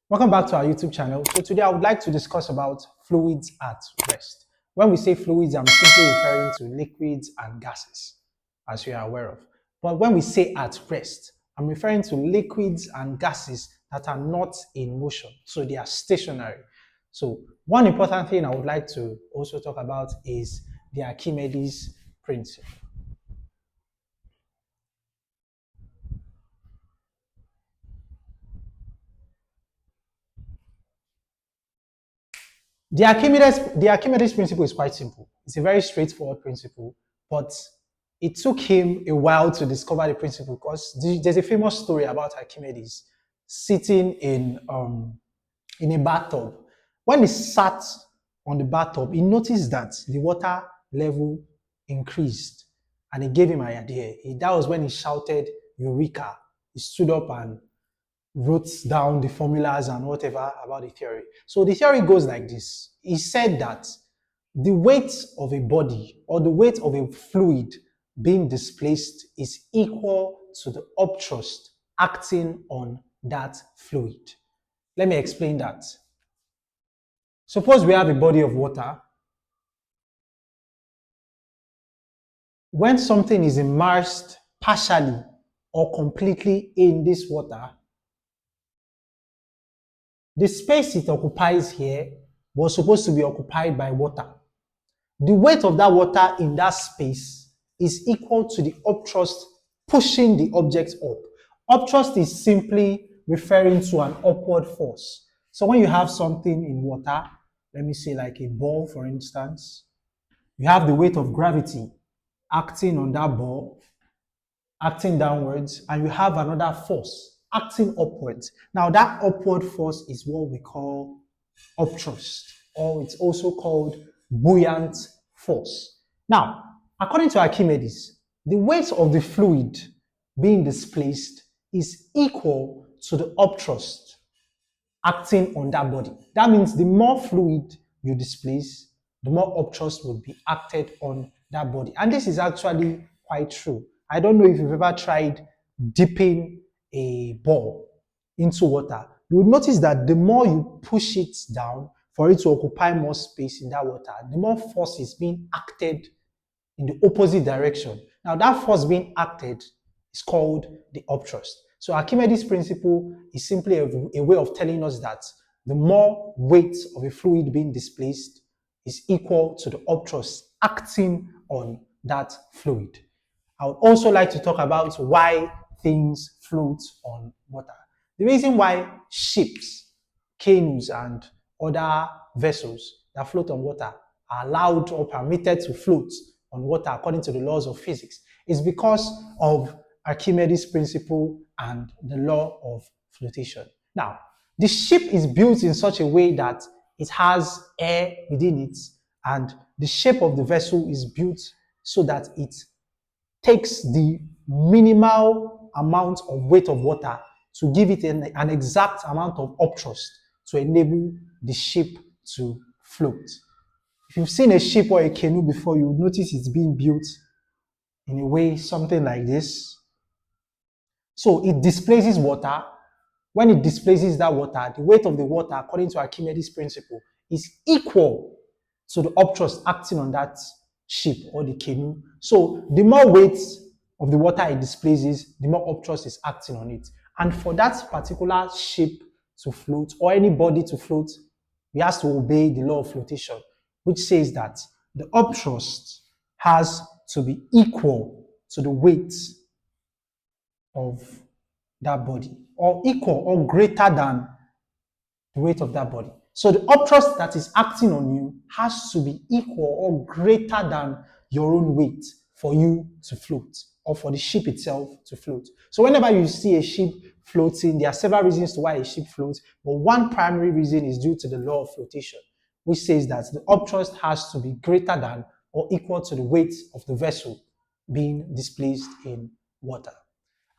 Welcome back to our YouTube channel. So today I would like to discuss about fluids at rest. When we say fluids, I'm simply referring to liquids and gases, as you are aware of. But when we say at rest, I'm referring to liquids and gases that are not in motion. So they are stationary. So one important thing I would like to also talk about is the Archimedes principle. The Archimedes principle is quite simple. It's a very straightforward principle, but it took him a while to discover the principle because there's a famous story about Archimedes sitting in a bathtub. When he sat on the bathtub, he noticed that the water level increased, and it gave him an idea. That was when he shouted, "Eureka!" He stood up and wrote down the formulas and whatever about the theory. So the theory goes like this. He said that the weight of a body or the weight of a fluid being displaced is equal to the upthrust acting on that fluid. Let me explain that. Suppose we have a body of water. When something is immersed partially or completely in this water, the space it occupies here was supposed to be occupied by water. The weight of that water in that space is equal to the upthrust pushing the object up. Upthrust is simply referring to an upward force. So when you have something in water, let me say like a ball for instance, you have the weight of gravity acting on that ball, acting downwards, and you have another force acting upwards. Now that upward force is what we call upthrust, or it's also called buoyant force. Now, according to Archimedes, the weight of the fluid being displaced is equal to the upthrust acting on that body. That means the more fluid you displace, the more upthrust will be acted on that body. And this is actually quite true. I don't know if you've ever tried dipping a ball into water. You will notice that the more you push it down for it to occupy more space in that water, the more force is being acted in the opposite direction. Now that force being acted is called the upthrust. So Archimedes' principle is simply a way of telling us that the more weight of a fluid being displaced is equal to the upthrust acting on that fluid. I would also like to talk about why things float on water. The reason why ships, canoes, and other vessels that float on water are allowed or permitted to float on water according to the laws of physics is because of Archimedes' principle and the law of flotation. Now, the ship is built in such a way that it has air within it, and the shape of the vessel is built so that it takes the minimal amount of weight of water to give it an exact amount of upthrust to enable the ship to float. If you've seen a ship or a canoe before, you will notice it's being built in a way something like this. So it displaces water. When it displaces that water, the weight of the water, according to Archimedes' principle, is equal to the upthrust acting on that ship or the canoe. So the more weight of the water it displaces, the more upthrust is acting on it. And for that particular ship to float or any body to float, we have to obey the law of flotation, which says that the upthrust has to be equal to the weight of that body, or equal or greater than the weight of that body. So the upthrust that is acting on you has to be equal or greater than your own weight for you to float, or for the ship itself to float. So whenever you see a ship floating, there are several reasons to why a ship floats, but one primary reason is due to the law of flotation, which says that the upthrust has to be greater than or equal to the weight of the vessel being displaced in water.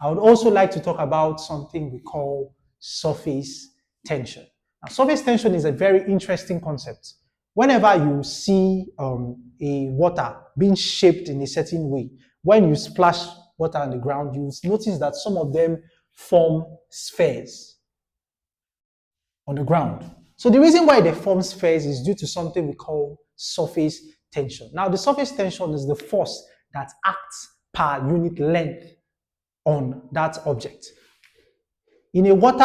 I would also like to talk about something we call surface tension. Now, surface tension is a very interesting concept. Whenever you see a water being shaped in a certain way, when you splash water on the ground, you notice that some of them form spheres. on the ground. So the reason why they form spheres is due to something we call surface tension. Now, the surface tension is the force that acts per unit length on that object. In a water,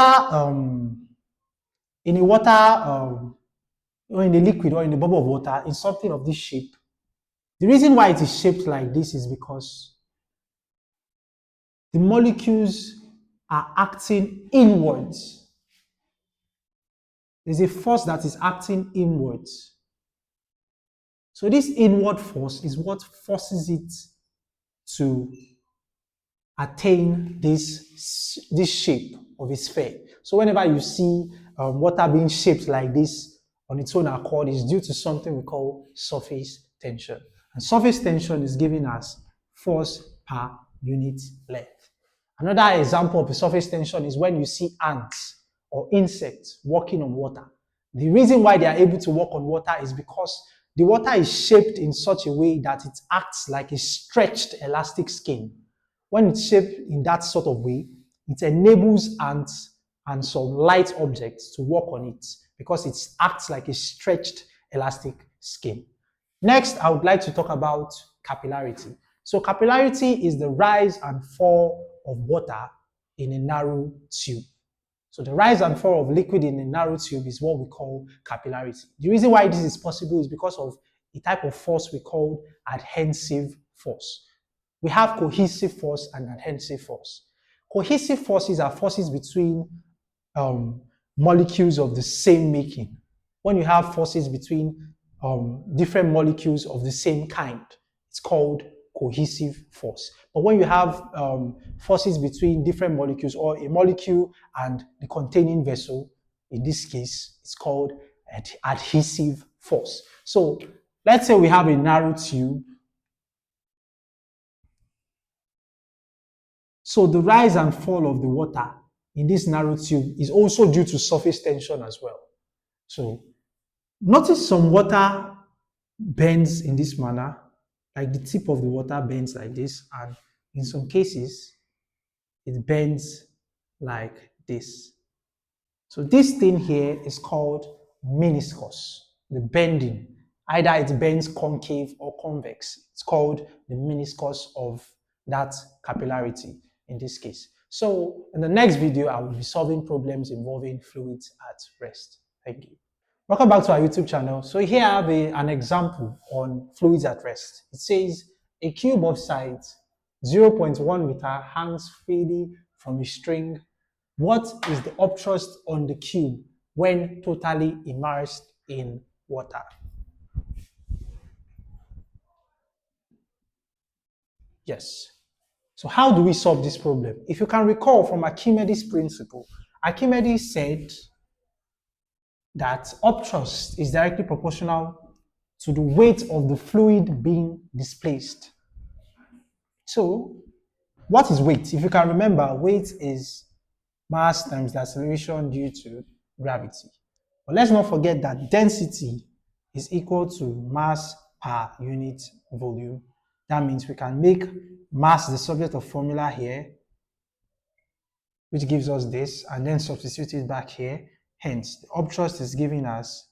or in a liquid or in a bubble of water, in something of this shape, the reason why it is shaped like this is because the molecules are acting inwards. There's a force that is acting inwards. So this inward force is what forces it to attain this shape of a sphere. So whenever you see water being shaped like this on its own accord, is due to something we call surface tension. And surface tension is giving us force per unit length. Another example of a surface tension is when you see ants or insects walking on water. The reason why they are able to walk on water is because the water is shaped in such a way that it acts like a stretched elastic skin. When it's shaped in that sort of way, it enables ants and some light objects to walk on it because it acts like a stretched elastic skin. Next, I would like to talk about capillarity. So capillarity is the rise and fall of water in a narrow tube. So the rise and fall of liquid in a narrow tube is what we call capillarity. The reason why this is possible is because of a type of force we call adhesive force. We have cohesive force and adhesive force. Cohesive forces are forces between molecules of the same making. When you have forces between different molecules of the same kind, it's called cohesive force. But when you have forces between different molecules or a molecule and the containing vessel, in this case, it's called adhesive force. So let's say we have a narrow tube. So the rise and fall of the water in this narrow tube is also due to surface tension as well. So notice some water bends in this manner, like the tip of the water bends like this, and in some cases, it bends like this. So this thing here is called meniscus, the bending. Either it bends concave or convex. It's called the meniscus of that capillarity in this case. So in the next video, I will be solving problems involving fluids at rest. Thank you. Welcome back to our YouTube channel. So here I have an example on fluids at rest. It says a cube of size 0.1 meter hangs freely from a string. What is the upthrust on the cube when totally immersed in water? Yes. So how do we solve this problem? If you can recall from Archimedes' principle, Archimedes said that upthrust is directly proportional to the weight of the fluid being displaced. So what is weight? If you can remember, weight is mass times the acceleration due to gravity. But let's not forget that density is equal to mass per unit volume. That means we can make mass the subject of formula here, which gives us this, and then substitute it back here. Hence, the upthrust is giving us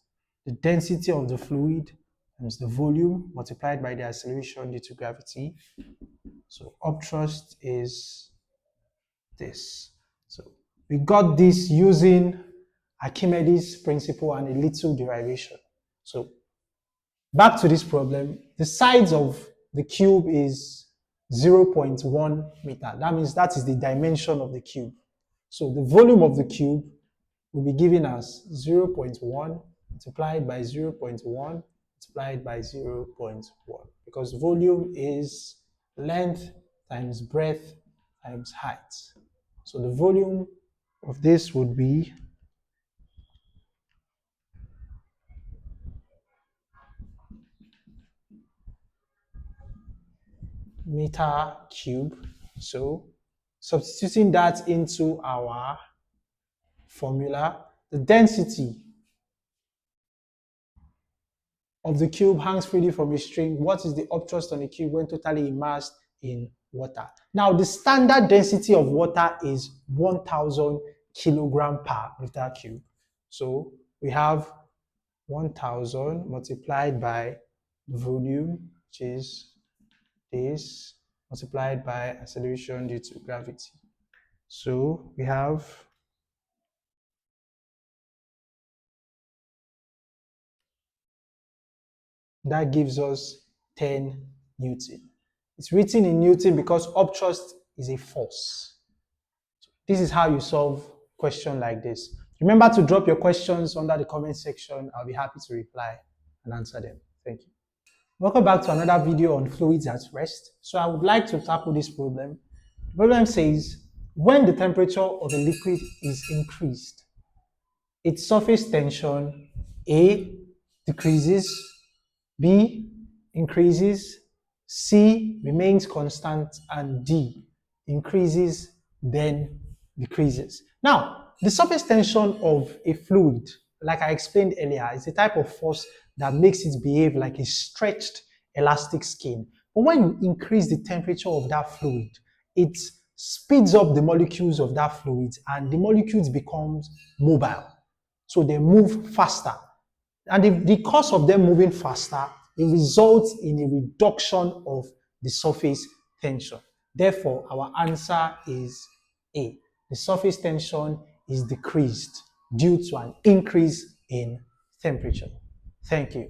the density of the fluid times the volume multiplied by the acceleration due to gravity. So upthrust is this. So we got this using Archimedes' principle and a little derivation. So back to this problem, the size of the cube is 0.1 meter. That means that is the dimension of the cube. So the volume of the cube will be given as 0.1 multiplied by 0.1 multiplied by 0.1, because volume is length times breadth times height. So the volume of this would be meter cube. So substituting that into our formula, the density of the cube hangs freely from a string. What is the upthrust on the cube when totally immersed in water? Now, the standard density of water is 1000 kilogram per meter cube. So we have 1000 multiplied by volume, which is this, multiplied by acceleration due to gravity. So we have that gives us 10 Newton. It's written in Newton because upthrust is a force. This is how you solve question like this. Remember to drop your questions under the comment section. I'll be happy to reply and answer them. Thank you. Welcome back to another video on fluids at rest. So I would like to tackle this problem. The problem says when the temperature of a liquid is increased, its surface tension A decreases, B increases, C remains constant, and D increases, then decreases. Now, the surface tension of a fluid, like I explained earlier, is a type of force that makes it behave like a stretched elastic skin. But when you increase the temperature of that fluid, it speeds up the molecules of that fluid and the molecules becomes mobile. So they move faster. And because of them moving faster, it results in a reduction of the surface tension. Therefore, our answer is A. The surface tension is decreased due to an increase in temperature. Thank you.